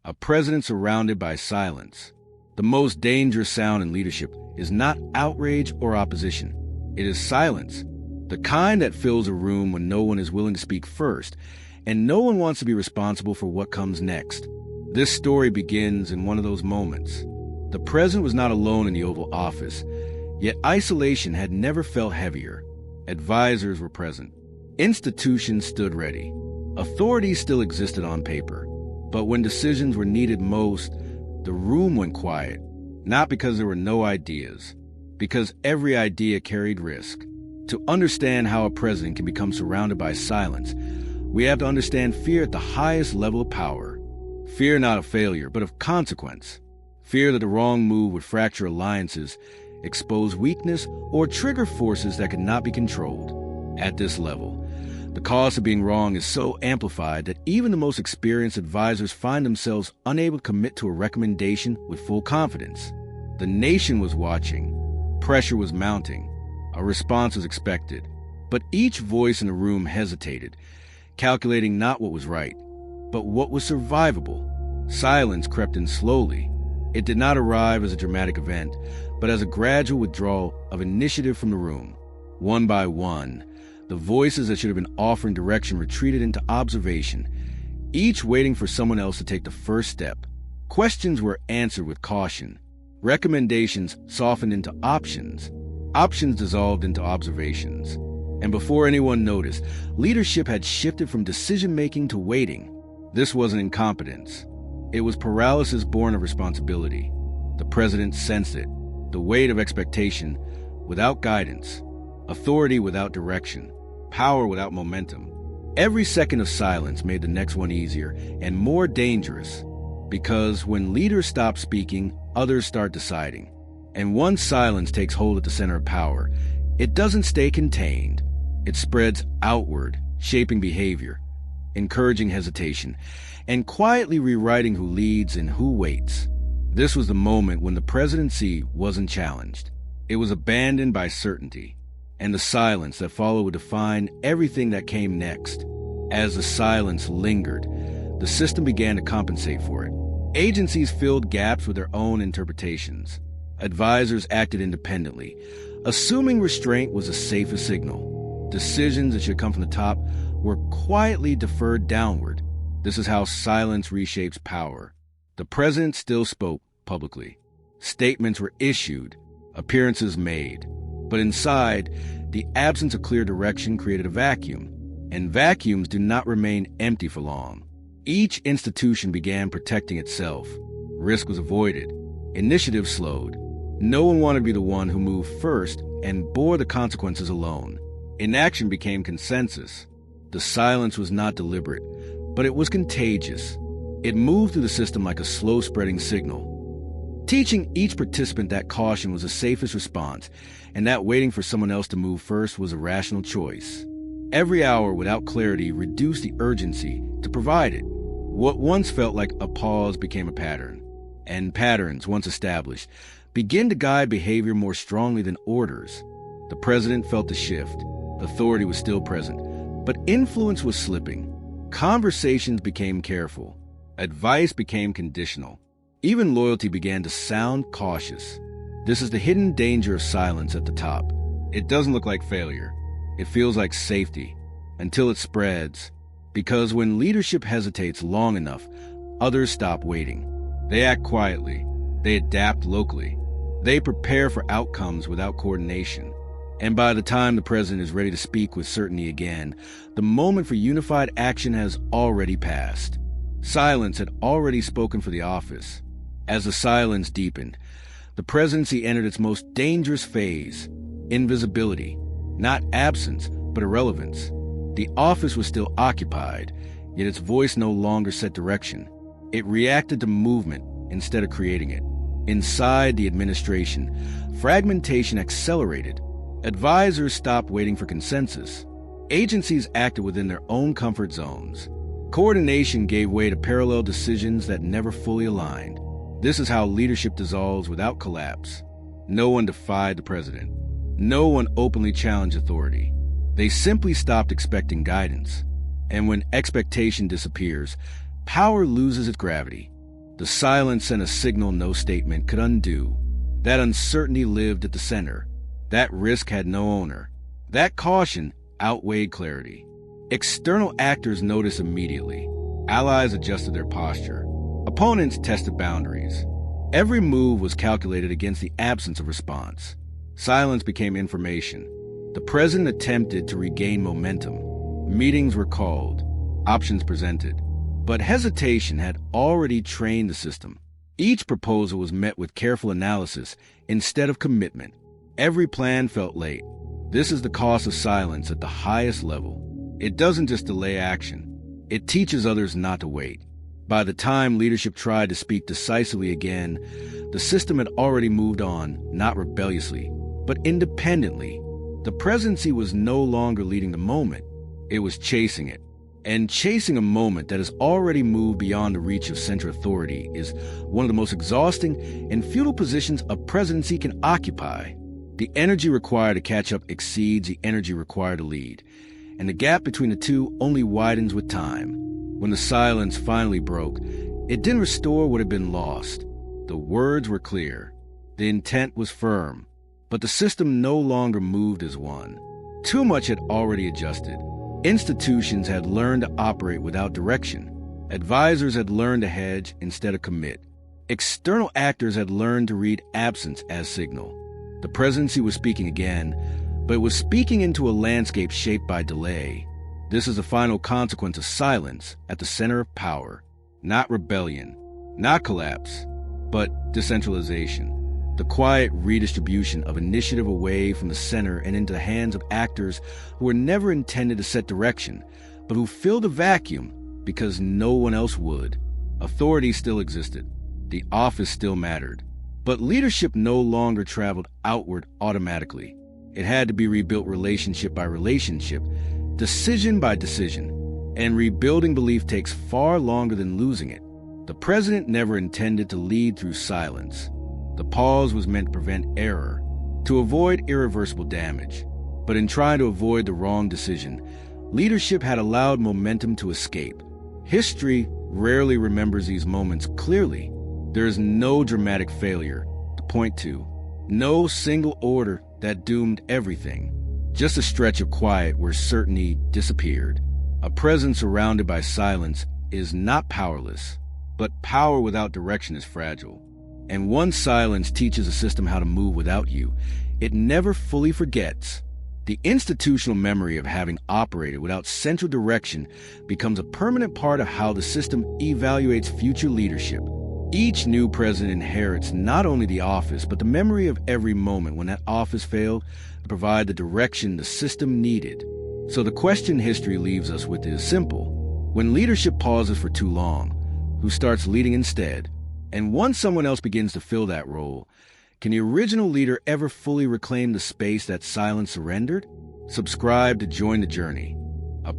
A president surrounded by silence. The most dangerous sound in leadership is not outrage or opposition. It is silence, the kind that fills a room when no one is willing to speak first, and no one wants to be responsible for what comes next. This story begins in one of those moments. The president was not alone in the Oval Office, yet isolation had never felt heavier. Advisors were present. Institutions stood ready. Authority still existed on paper. But when decisions were needed most, the room went quiet. Not because there were no ideas, because every idea carried risk. To understand how a president can become surrounded by silence, we have to understand fear at the highest level of power. Fear not of failure, but of consequence. Fear that the wrong move would fracture alliances, expose weakness, or trigger forces that could not be controlled. At this level, the cost of being wrong is so amplified that even the most experienced advisors find themselves unable to commit to a recommendation with full confidence. The nation was watching. Pressure was mounting. A response was expected. But each voice in the room hesitated, calculating not what was right, but what was survivable. Silence crept in slowly. It did not arrive as a dramatic event, but as a gradual withdrawal of initiative from the room. One by one, the voices that should have been offering direction retreated into observation, each waiting for someone else to take the first step. Questions were answered with caution. Recommendations softened into options. Options dissolved into observations. And before anyone noticed, leadership had shifted from decision-making to waiting. This wasn't incompetence. It was paralysis born of responsibility. The president sensed it. The weight of expectation without guidance. Authority without direction. Power without momentum. Every second of silence made the next one easier and more dangerous. Because when leaders stop speaking, others start deciding. And once silence takes hold at the center of power, it doesn't stay contained. It spreads outward, shaping behavior, encouraging hesitation, and quietly rewriting who leads and who waits. This was the moment when the presidency wasn't challenged. It was abandoned by certainty, and the silence that followed would define everything that came next. As the silence lingered, the system began to compensate for it. Agencies filled gaps with their own interpretations. Advisors acted independently, assuming restraint was the safest signal. Decisions that should come from the top were quietly deferred downward. This is how silence reshapes power. The president still spoke publicly. Statements were issued, appearances made. But inside, the absence of clear direction created a vacuum. And vacuums do not remain empty for long. Each institution began protecting itself. Risk was avoided. Initiative slowed. No one wanted to be the one who moved first and bore the consequences alone. Inaction became consensus. The silence was not deliberate, but it was contagious. It moved through the system like a slow-spreading signal, teaching each participant that caution was the safest response, and that waiting for someone else to move first was a rational choice. Every hour without clarity reduced the urgency to provide it. What once felt like a pause became a pattern, and patterns, once established, begin to guide behavior more strongly than orders. The president felt the shift. Authority was still present, but influence was slipping. Conversations became careful. Advice became conditional. Even loyalty began to sound cautious. This is the hidden danger of silence at the top. It doesn't look like failure. It feels like safety, until it spreads. Because when leadership hesitates long enough, others stop waiting. They act quietly. They adapt locally. They prepare for outcomes without coordination. And by the time the president is ready to speak with certainty again, the moment for unified action has already passed. Silence had already spoken for the office. As the silence deepened, the presidency entered its most dangerous phase, invisibility. Not absence, but irrelevance. The office was still occupied, yet its voice no longer set direction. It reacted to movement instead of creating it. Inside the administration, fragmentation accelerated. Advisors stopped waiting for consensus. Agencies acted within their own comfort zones. Coordination gave way to parallel decisions that never fully aligned. This is how leadership dissolves without collapse. No one defied the president. No one openly challenged authority. They simply stopped expecting guidance. And when expectation disappears, power loses its gravity. The silence sent a signal no statement could undo. That uncertainty lived at the center. That risk had no owner. That caution outweighed clarity. External actors noticed immediately. Allies adjusted their posture. Opponents tested boundaries. Every move was calculated against the absence of response. Silence became information. The president attempted to regain momentum. Meetings were called, options presented. But hesitation had already trained the system. Each proposal was met with careful analysis instead of commitment. Every plan felt late. This is the cost of silence at the highest level. It doesn't just delay action. It teaches others not to wait. By the time leadership tried to speak decisively again, the system had already moved on, not rebelliously, but independently. The presidency was no longer leading the moment. It was chasing it. And chasing a moment that has already moved beyond the reach of central authority is one of the most exhausting and futile positions a presidency can occupy. The energy required to catch up exceeds the energy required to lead, and the gap between the two only widens with time. When the silence finally broke, it didn't restore what had been lost. The words were clear. The intent was firm. But the system no longer moved as one. Too much had already adjusted. Institutions had learned to operate without direction. Advisors had learned to hedge instead of commit. External actors had learned to read absence as signal. The presidency was speaking again, but it was speaking into a landscape shaped by delay. This is the final consequence of silence at the center of power. Not rebellion, not collapse, but decentralization. The quiet redistribution of initiative away from the center and into the hands of actors who were never intended to set direction, but who filled a vacuum because no one else would. Authority still existed. The office still mattered. But leadership no longer traveled outward automatically. It had to be rebuilt relationship by relationship, decision by decision. And rebuilding belief takes far longer than losing it. The president never intended to lead through silence. The pause was meant to prevent error, to avoid irreversible damage. But in trying to avoid the wrong decision, leadership had allowed momentum to escape. History rarely remembers these moments clearly. There is no dramatic failure to point to, no single order that doomed everything, just a stretch of quiet where certainty disappeared. A presence surrounded by silence is not powerless, but power without direction is fragile. And once silence teaches a system how to move without you, it never fully forgets. The institutional memory of having operated without central direction becomes a permanent part of how the system evaluates future leadership. Each new president inherits not only the office, but the memory of every moment when that office failed to provide the direction the system needed. So the question history leaves us with is simple. When leadership pauses for too long, who starts leading instead? And once someone else begins to fill that role, can the original leader ever fully reclaim the space that silence surrendered? Subscribe to join the journey. A